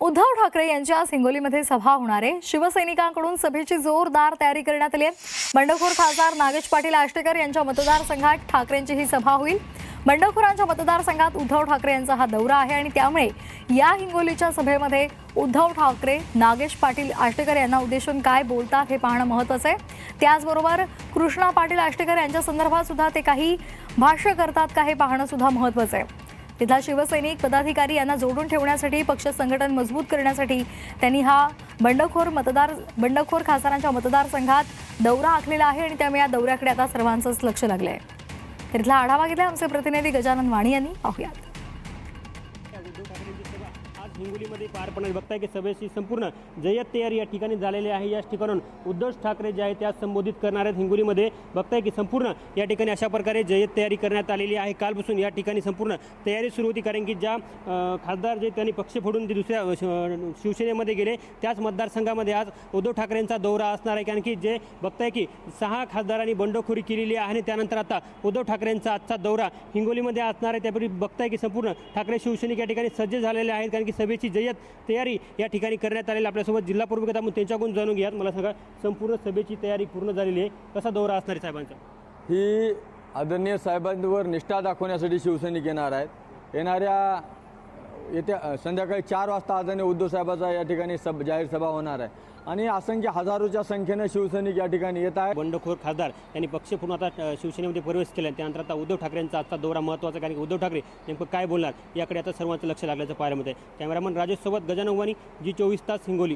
उद्धव ठाकरे यांच्या आज हिंगोलीमध्ये सभा होणार आहे। शिवसैनिकांकडून सभेची जोरदार तयारी करण्यात आली आहे। बंडखोर खासदार नागेश पाटील आष्टेकर यांच्या मतदारसंघात ठाकरेंची ही सभा होईल। बंडखोरांच्या मतदारसंघात उद्धव ठाकरे यांचा हा दौरा आहे आणि त्यामुळे या हिंगोलीच्या सभेमध्ये उद्धव ठाकरे नागेश पाटील आष्टेकर यांना उद्देशून काय बोलतात हे पाहणं महत्त्वाचं आहे। त्याचबरोबर कृष्णा पाटील आष्टेकर यांच्या संदर्भात सुद्धा ते काही भाष्य करतात का हे पाहणं सुद्धा महत्त्वाचं आहे। तिथला शिवसैनिक पदाधिकारी यांना जोडून ठेवण्यासाठी पक्ष संघटन मजबूत करण्यासाठी त्यांनी हा बंडखोर खासदारांच्या मतदारसंघात दौरा आखलेला आहे आणि त्यामुळे या दौऱ्याकडे आता सर्वांचंच लक्ष लागलं आहे। तिथला आढावा घेतला आमचे प्रतिनिधी गजानन वाणी यांनी। पाहूयात। हिंगोलीमध्ये पार पडणार बघताय की सभेची संपूर्ण जय्यत तयारी या ठिकाणी झालेली आहे। या ठिकाणून उद्धव ठाकरे जे आहेत त्या संबोधित करणार आहेत। हिंगोलीमध्ये बघताय की संपूर्ण या ठिकाणी अशा प्रकारे जय्यत तयारी करण्यात आलेली आहे। कालपासून या ठिकाणी संपूर्ण तयारी सुरू होती, कारण की ज्या खासदार जे त्यांनी पक्ष फोडून ते दुसऱ्या शिवसेनेमध्ये गेले त्याच मतदारसंघामध्ये आज उद्धव ठाकरेंचा दौरा असणार आहे। कारण की जे बघताय की 6 खासदारांनी बंडखोरी केलेली आहे आणि त्यानंतर आता उद्धव ठाकरेंचा आजचा दौरा हिंगोलीमध्ये असणार आहे। त्यापूर्वी बघताय की संपूर्ण ठाकरे शिवसैनिक या ठिकाणी सज्ज झालेले आहेत, कारण की सभेची जय्यत तयारी या ठिकाणी करण्यात आलेली। आपल्यासोबत जिल्हा प्रमुख आपण त्यांच्याकडून जाणून घ्यात। मला सांगा, संपूर्ण सभेची तयारी पूर्ण झालेली आहे, कसा दौरा असणार आहे साहेबांचा? ही आदरणीय साहेबांवर निष्ठा दाखवण्यासाठी शिवसैनिक येणार आहेत। येत्या संध्याकाळी 4 वाजता आदरणीय उद्धव साहेबांचा या ठिकाणी जाहीर सभा होणार आहे आणि असंख्य हजारोच्या संख्येने शिवसैनिक या ठिकाणी येत आहेत। बंडखोर खासदार यांनी पक्ष फोडून आता शिवसेनेमध्ये प्रवेश केला, त्यानंतर आता उद्धव ठाकरेंचा आजचा दौरा महत्त्वाचा, कारण की उद्धव ठाकरे नेमकं काय बोलणार याकडे आता सर्वांचं लक्ष लागल्याचं पाहायला मिळतं आहे। कॅमेरामन राजेश सोबत गजानन वाणी, जी 24 तास हिंगोली।